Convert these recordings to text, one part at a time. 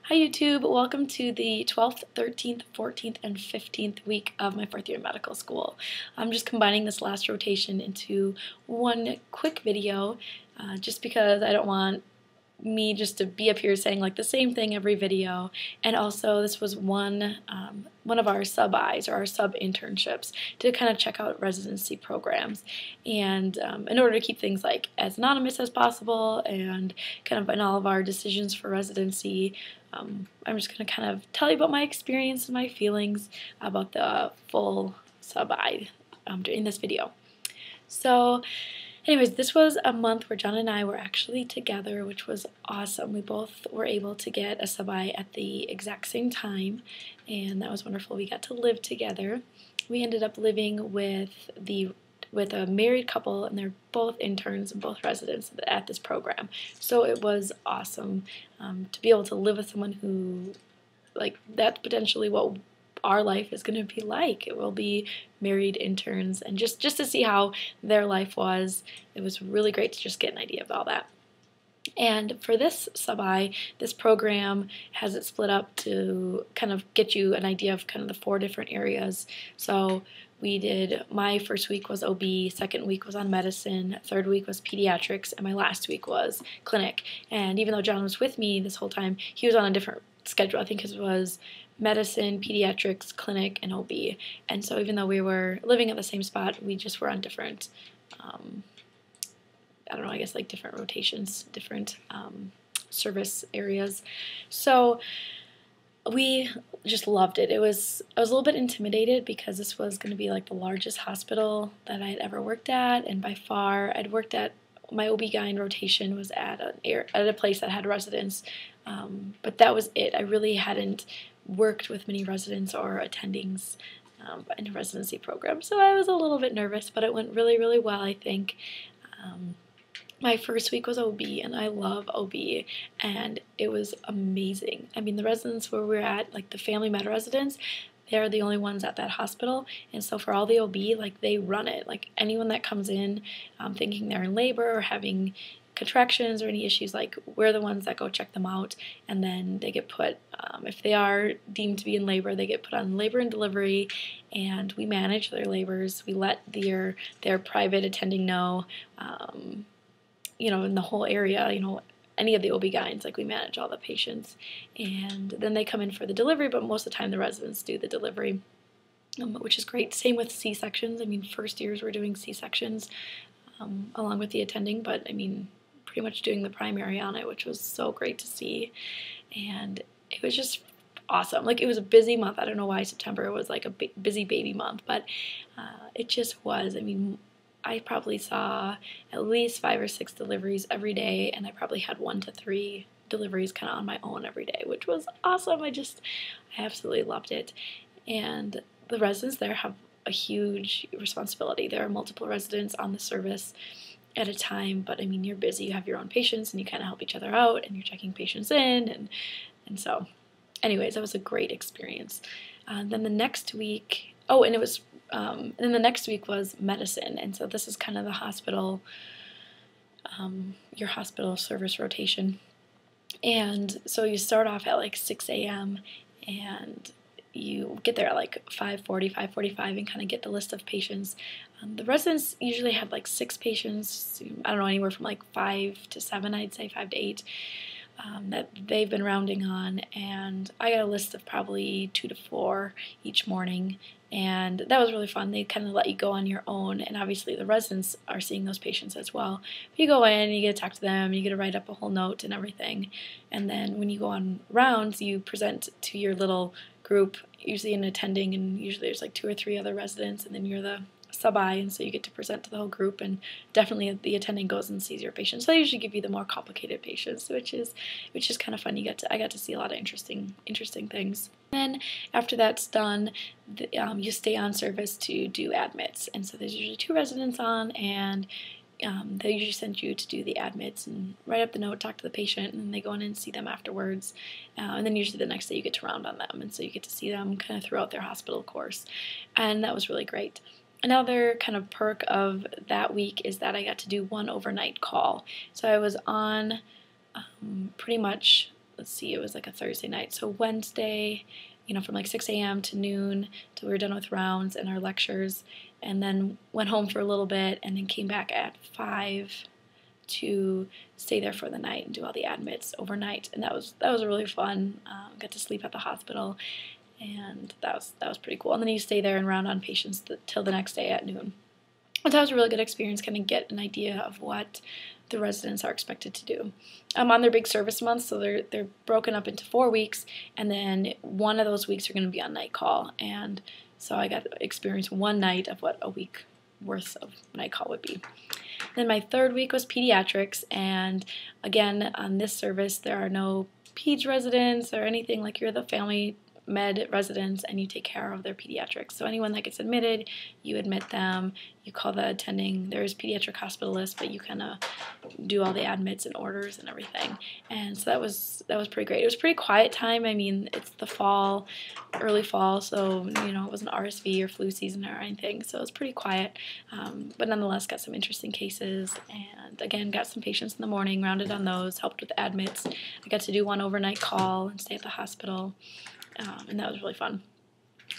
Hi YouTube, welcome to the 12th, 13th, 14th, and 15th week of my 4th year of medical school. I'm just combining this last rotation into one quick video just because I don't want me just to be up here saying like the same thing every video, and also this was one of our sub-Is or our sub-internships to kind of check out residency programs, and in order to keep things like as anonymous as possible and kind of in all of our decisions for residency, I'm just going to kind of tell you about my experience and my feelings about the full sub-I in this video. So anyways, this was a month where John and I were actually together, which was awesome. We both were able to get a sub-I at the exact same time, and that was wonderful. We got to live together. We ended up living with a married couple, and they're both interns and both residents at this program. So it was awesome to be able to live with someone who, like, that's potentially what our life is going to be like. It will be married interns, and just to see how their life was, it was really great to just get an idea of all that. And for this sub-I, this program has it split up to kind of get you an idea of kind of the 4 different areas. So my first week was OB, second week was on medicine, third week was pediatrics, and my last week was clinic. And even though John was with me this whole time, he was on a different schedule. I think his was medicine, pediatrics, clinic, and OB. And so even though we were living at the same spot, we just were on different, I don't know, I guess like different rotations, different service areas. So we just loved it. I was a little bit intimidated because this was going to be like the largest hospital that I had ever worked at, and by far I'd worked at, my OB-GYN rotation was at a place that had residents, but that was it. I really hadn't worked with many residents or attendings in a residency program, so I was a little bit nervous, but it went really, really well, I think. My first week was OB, and I love OB, and it was amazing. I mean, the residents where we're at, like the family med residents, they're the only ones at that hospital, and so for all the OB, like, they run it. Like, anyone that comes in thinking they're in labor or having contractions or any issues, like, we're the ones that go check them out, and then they get put, if they are deemed to be in labor, they get put on labor and delivery, and we manage their labors. We let their private attending know, you know, in the whole area, you know, any of the OB-GYNs, like, we manage all the patients, and then they come in for the delivery, but most of the time the residents do the delivery, which is great. Same with C-sections. I mean, first years we're doing C-sections along with the attending, but I mean, pretty much doing the primary on it, which was so great to see, and it was just awesome. Like, it was a busy month. I don't know why September was like a busy baby month, but it just was. I mean, I probably saw at least 5 or 6 deliveries every day, and I probably had 1 to 3 deliveries kind of on my own every day, which was awesome. I absolutely loved it. And the residents there have a huge responsibility. There are multiple residents on the service at a time, but I mean, you're busy, you have your own patients, and you kind of help each other out, and you're checking patients in, and so anyways, that was a great experience. Then the next week, and then the next week was medicine, and so this is kind of the hospital, your hospital service rotation. And so you start off at like 6 a.m. and you get there at like 5:40, 5:45 and kind of get the list of patients. The residents usually have like 6 patients, I don't know, anywhere from like 5 to 7, I'd say 5 to 8. That they've been rounding on, and I got a list of probably 2 to 4 each morning, and that was really fun. They kind of let you go on your own, and obviously the residents are seeing those patients as well. But you go in, you get to talk to them, you get to write up a whole note and everything, and then when you go on rounds, you present to your little group, usually an attending, and usually there's like 2 or 3 other residents, and then you're the sub-I, and so you get to present to the whole group, and definitely the attending goes and sees your patients. So they usually give you the more complicated patients, which is kind of fun. I got to see a lot of interesting things. Then after that's done, you stay on service to do admits, and so there's usually 2 residents on, and they usually send you to do the admits and write up the note, talk to the patient, and then they go in and see them afterwards. And then usually the next day you get to round on them, and so you get to see them kind of throughout their hospital course, and that was really great. Another kind of perk of that week is that I got to do 1 overnight call. So I was on pretty much let's see, it was like a Thursday night. So Wednesday, from like 6 a.m. to noon till we were done with rounds and our lectures, and then went home for a little bit and then came back at 5 to stay there for the night and do all the admits overnight. And that was really fun. Got to sleep at the hospital, and that was pretty cool. And then you stay there and round on patients till the next day at noon. But that was a really good experience, kind of get an idea of what the residents are expected to do. On their big service months, so they're broken up into 4 weeks, and then one of those weeks are going to be on night call. And so I got to experience one night of what a week worth of night call would be. Then my third week was pediatrics, and again, on this service, there are no Peds residents or anything. Like, you're the family med residents and you take care of their pediatrics. So anyone that gets admitted, you admit them, you call the attending, there's pediatric hospitalists, but you kind of do all the admits and orders and everything. And so that was pretty great. It was a pretty quiet time. I mean, it's the fall, early fall, so it wasn't RSV or flu season or anything, so it was pretty quiet, but nonetheless got some interesting cases, and again got some patients in the morning, rounded on those, helped with admits. I got to do one overnight call and stay at the hospital. And that was really fun.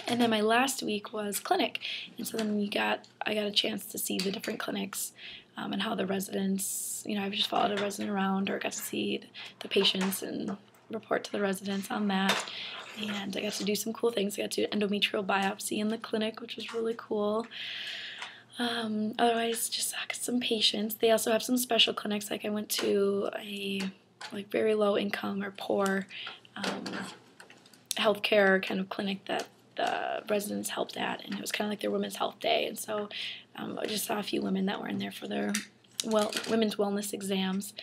And then my last week was clinic, and so then I got a chance to see the different clinics and how the residents, I've just followed a resident around or got to see the patients and report to the residents on that. And I got to do some cool things. I got to do endometrial biopsy in the clinic, which was really cool. Otherwise, just some patients. They also have some special clinics. Like, I went to a very low income or poor healthcare kind of clinic that the residents helped at, and it was kind of like their Women's Health Day. And so I just saw a few women that were in there for their women's wellness exams,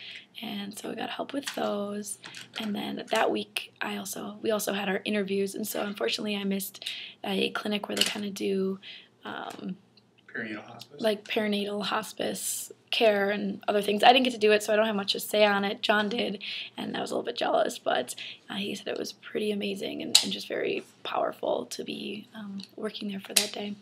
and so we got help with those. And then that week we also had our interviews, and so unfortunately I missed a clinic where they kind of do perinatal hospice care and other things. I didn't get to do it, so I don't have much to say on it. John did, and I was a little bit jealous, but he said it was pretty amazing and just very powerful to be working there for that day.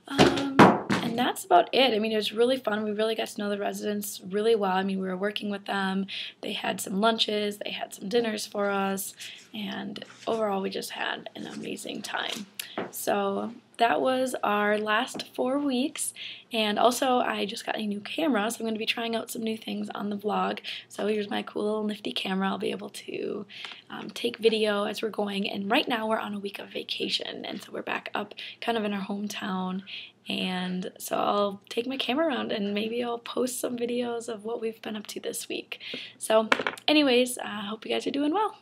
And that's about it. I mean, it was really fun. We really got to know the residents really well. I mean, we were working with them. They had some lunches, they had some dinners for us, and overall we just had an amazing time. So that was our last 4 weeks, and also I just got a new camera, so I'm going to be trying out some new things on the vlog. So here's my cool little nifty camera. I'll be able to take video as we're going, and right now we're on a week of vacation, and so we're back up kind of in our hometown, and so I'll take my camera around and maybe I'll post some videos of what we've been up to this week. So anyways, I hope you guys are doing well.